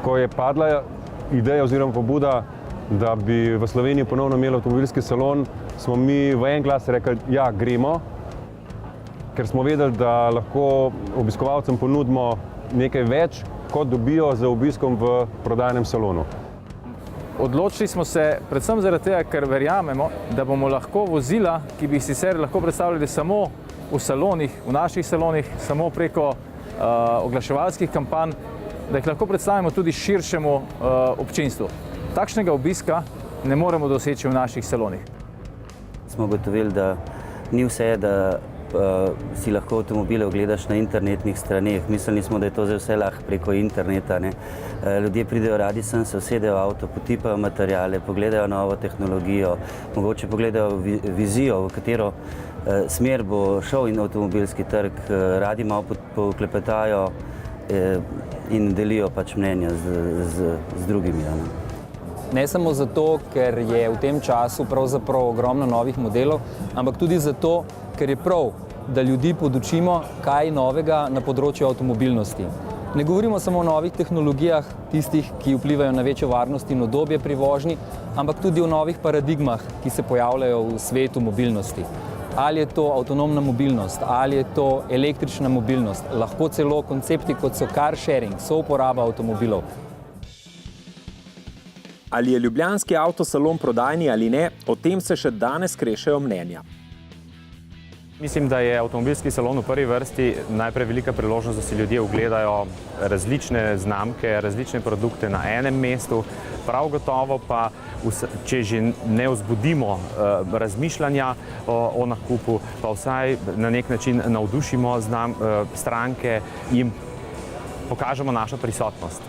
Ko je padla ideja oziroma pobuda, da bi v Sloveniji ponovno imeli avtomobilski salon, smo mi v en glas rekli, ja, gremo, ker smo vedeli, da lahko obiskovalcem ponudimo nekaj več, kot dobijo z obiskom v prodajnem salonu. Odločili smo se predvsem zaradi tega, ker verjamemo, da bomo lahko vozila, ki bi sicer lahko predstavljali samo v salonih, v naših salonih, samo preko oglaševalskih kampanj, da jih lahko predstavimo tudi širšemu občinstvu. Takšnega obiska ne moremo doseči v naših salonih. Smo ugotovili, da ni vse, da si lahko avtomobile ogledaš na internetnih straneh. Mislili smo, da je to zdaj vse lahko preko interneta. Ljudje pridejo radi sem, se usedejo v avto, potipajo materiale, pogledajo novo tehnologijo, mogoče pogledajo vizijo, v katero smer bo šel in avtomobilski trg, radi malo poklepetajo in delijo pač mnenja z drugimi. Ne samo zato, ker je v tem času pravzaprav ogromno novih modelov, ampak tudi zato, ker je prav, da ljudi podučimo, kaj novega na področju avtomobilnosti. Ne govorimo samo o novih tehnologijah, tistih, ki vplivajo na večjo varnost in udobje pri vožnji, ampak tudi o novih paradigmah, ki se pojavljajo v svetu mobilnosti. Ali je to avtonomna mobilnost, ali je to električna mobilnost, lahko celo koncepti, kot so car sharing, souporaba avtomobilov. Ali je ljubljanski avtosalon prodajni ali ne, o tem se še danes krešejo mnenja. Mislim, da je avtomobilski salon v prvi vrsti najprej velika priložnost, da si ljudje ogledajo različne znamke, različne produkte na enem mestu. Prav gotovo pa, če že ne vzbudimo razmišljanja o nakupu, pa vsaj na nek način navdušimo stranke in pokažemo našo prisotnost.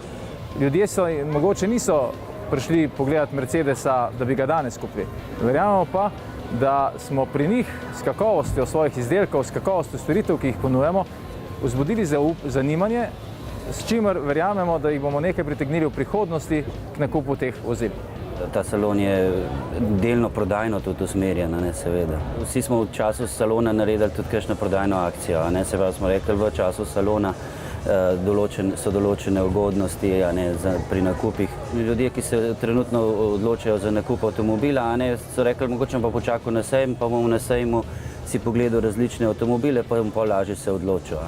Ljudje mogoče niso prišli pogledati Mercedesa, da bi ga danes kupili. Verjamemo pa, da smo pri njih s kakovostjo svojih izdelkov, s kakovostjo storitev, ki jih ponujemo, vzbudili zanimanje, s čimer verjamemo, da jih bomo nekaj pritegnili v prihodnosti k nakupu teh vozil. Ta salon je delno prodajno tudi usmerjen, seveda. Vsi smo v času salona naredili tudi kakšno prodajno akcijo, se pravi smo rekli v času salona so določene ugodnosti pri nakupih. Ljudje, ki se trenutno odločajo za nakup avtomobila, so rekli, mogoče pa počakal na sejem, pa bom na sejmu si pogledal različne avtomobile, pa bom pa lažje se odločil.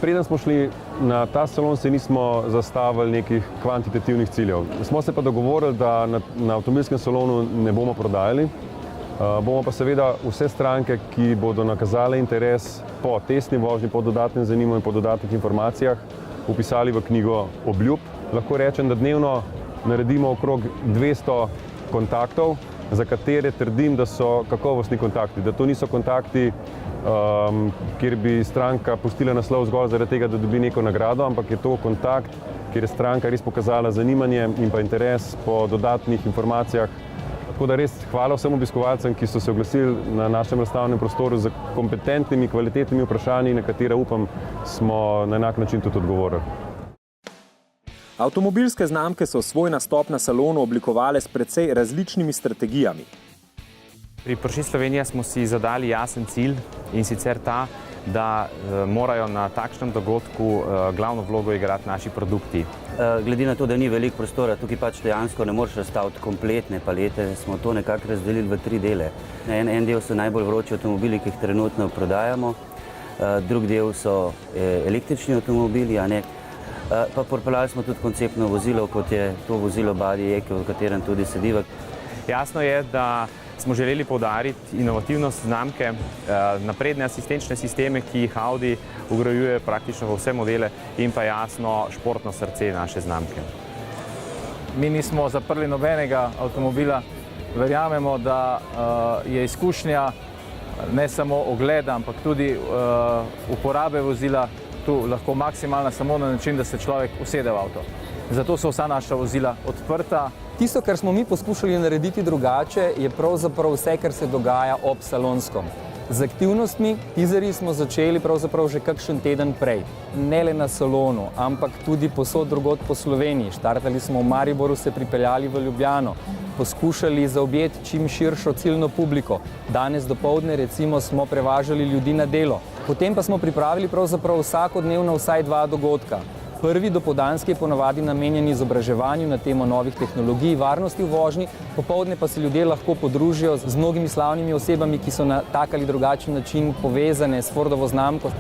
Preden smo šli na ta salon, se nismo zastavili nekih kvantitativnih ciljev. Smo se pa dogovorili, da na avtomobilskem salonu ne bomo prodajali. Bomo pa seveda vse stranke, ki bodo nakazale interes po testni vožnji, po dodatnem zanimanju in po dodatnih informacijah, vpisali v knjigo obljub. Lahko rečem, da dnevno naredimo okrog 200 kontaktov, za katere trdim, da so kakovostni kontakti, da to niso kontakti, kjer bi stranka pustila naslov zgolj zaradi tega, da dobi neko nagrado, ampak je to kontakt, kjer je stranka res pokazala zanimanje in pa interes po dodatnih informacijah. Tako da res hvala vsem obiskovalcem, ki so se oglasili na našem razstavnem prostoru z kompetentnimi, kvalitetnimi vprašanji, na katera upam, smo na enak način tudi odgovorili. Avtomobilske znamke so svoj nastop na salonu oblikovale s precej različnimi strategijami. Pri Porsche Slovenija smo si zadali jasen cilj in sicer ta, da morajo na takšnem dogodku glavno vlogo igrati naši produkti. Glede na to, da ni veliko prostora, tukaj pač dejansko ne moreš razstaviti kompletne palete, smo to nekako razdelili v 3 dele. En del so najbolj vroči avtomobili, ki jih trenutno prodajamo, drug del so električni avtomobili, pa pripeljali smo tudi konceptno vozilo, kot je to vozilo Body Eke, v katerem tudi sediva. Jasno je, da smo želeli poudariti inovativnost znamke, napredne asistenčne sisteme, ki jih Audi vgrajuje praktično v vse modele in pa jasno športno srce naše znamke. Mi nismo zaprli nobenega avtomobila. Verjamemo, da je izkušnja ne samo ogleda, ampak tudi uporabe vozila tu lahko maksimalna samo na način, da se človek usede v avto. Zato so vsa naša vozila odprta. Tisto, kar smo mi poskušali narediti drugače, je pravzaprav vse, kar se dogaja ob salonskom. Z aktivnostmi, teaserji smo začeli pravzaprav že kakšen teden prej. Ne le na salonu, ampak tudi povsod drugod po Sloveniji. Štartali smo v Mariboru, se pripeljali v Ljubljano, poskušali zaobjeti čim širšo ciljno publiko. Danes dopoldne recimo smo prevažali ljudi na delo. Potem pa smo pripravili pravzaprav vsakodnevno vsaj 2 dogodka. Prvi dopoldanski je ponavadi namenjen izobraževanju na temo novih tehnologij, varnosti v vožnji, popoldne pa se ljudje lahko podružijo z mnogimi slavnimi osebami, ki so na tak ali drugačen način povezane s Fordovo znamko.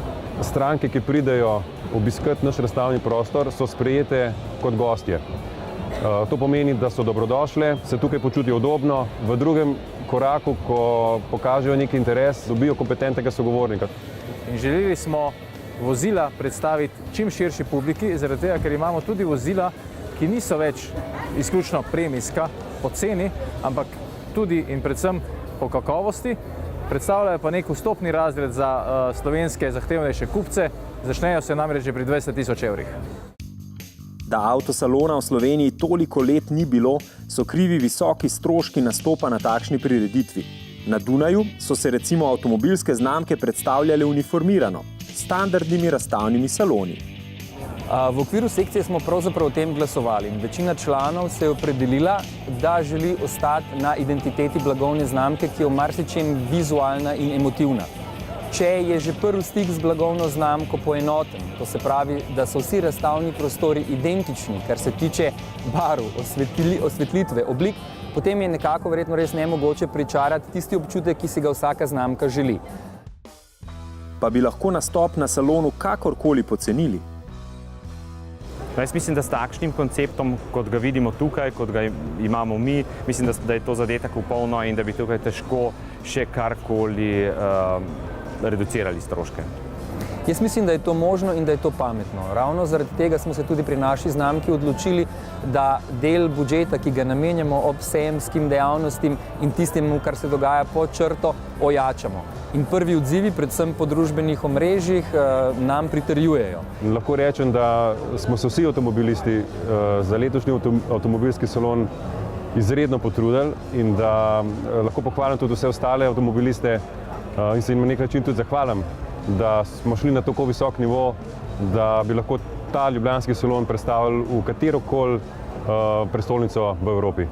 Stranke, ki pridejo obiskati naš razstavni prostor, so sprejete kot gostje. To pomeni, da so dobrodošle, se tukaj počutijo udobno, v drugem koraku, ko pokažejo neki interes, dobijo kompetentnega sogovornika. In želeli smo vozila predstaviti čim širši publiki, zaradi tega, ker imamo tudi vozila, ki niso več izključno premijska po ceni, ampak tudi in predvsem po kakovosti. Predstavljajo pa nek vstopni razred za slovenske zahtevnejše kupce, začnejo se namreč že pri 20 000 evrih. Da avtosalona v Sloveniji toliko let ni bilo, so krivi visoki stroški nastopa na takšni prireditvi. Na Dunaju so se recimo avtomobilske znamke predstavljale uniformirano, s standardnimi razstavnimi saloni. V okviru sekcije smo pravzaprav o tem glasovali. Večina članov se je opredelila, da želi ostati na identiteti blagovne znamke, ki je v marsičem vizualna in emotivna. Če je že prvi stik z blagovno znamko poenoten, to se pravi, da so vsi razstavni prostori identični, kar se tiče barv, osvetlitve, oblik, potem je nekako verjetno res nemogoče pričarati tisti občutek, ki si ga vsaka znamka želi. Pa bi lahko nastop na salonu kakorkoli pocenili. Jaz mislim, da s takšnim konceptom, kot ga vidimo tukaj, kot ga imamo mi, mislim, da je to zadetek v polno in da bi tukaj težko še karkoli reducirali stroške. Jaz mislim, da je to možno in da je to pametno. Ravno zaradi tega smo se tudi pri naši znamki odločili, da del budžeta, ki ga namenjamo ob sejemskim dejavnostim in tistemu, kar se dogaja pod črto, ojačamo. In prvi odzivi, predvsem po družbenih omrežjih, nam pritrjujejo. Lahko rečem, da smo se vsi avtomobilisti za letošnji avtomobilski salon izredno potrudili in da lahko pohvalim tudi vse ostale avtomobiliste in se jim na nek način tudi zahvalim, da smo šli na tako visok nivo, da bi lahko ta ljubljanski salon predstavili v katerokoli prestolnico v Evropi.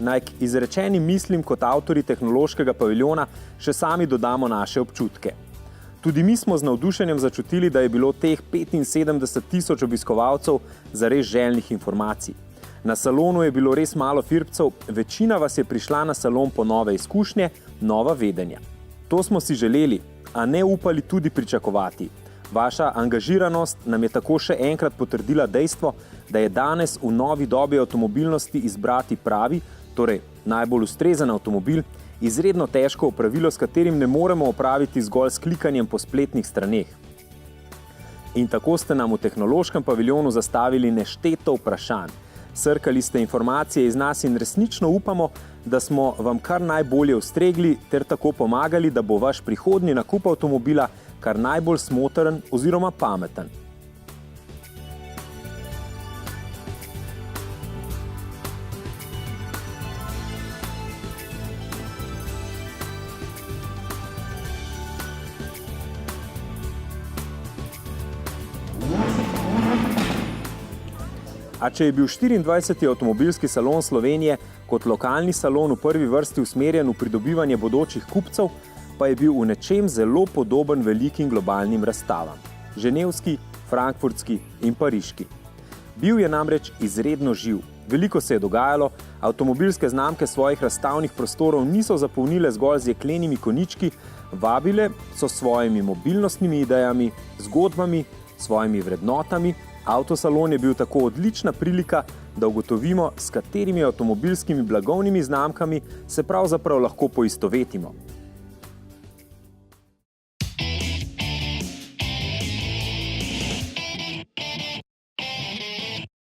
Naj k izrečenim mislim kot avtorji tehnološkega paviljona še sami dodamo naše občutke. Tudi mi smo z navdušenjem začutili, da je bilo teh 75 000 obiskovalcev zares željnih informacij. Na salonu je bilo res malo firpcev, večina vas je prišla na salon po nove izkušnje, nova vedenja. To smo si želeli, a ne upali tudi pričakovati. Vaša angažiranost nam je tako še enkrat potrdila dejstvo, da je danes v novi dobi avtomobilnosti izbrati pravi, torej najbolj ustrezen avtomobil, izredno težko opravilo, s katerim ne moremo opraviti zgolj s klikanjem po spletnih straneh. In tako ste nam v tehnološkem paviljonu zastavili nešteto vprašanj. Srkali ste informacije iz nas in resnično upamo, da smo vam kar najbolje ustregli ter tako pomagali, da bo vaš prihodnji nakup avtomobila kar najbolj smotrn oziroma pameten. A če je bil 24. avtomobilski salon Slovenije kot lokalni salon v prvi vrsti usmerjen v pridobivanje bodočih kupcev, pa je bil v nečem zelo podoben velikim globalnim razstavam. Ženevski, frankfurtski in pariški. Bil je namreč izredno živ. Veliko se je dogajalo, avtomobilske znamke svojih razstavnih prostorov niso zapolnile zgolj z jeklenimi konjički, vabile so svojimi mobilnostnimi idejami, zgodbami, svojimi vrednotami. Avtosalon je bil tako odlična prilika, da ugotovimo, s katerimi avtomobilskimi blagovnimi znamkami se pravzaprav lahko poistovetimo.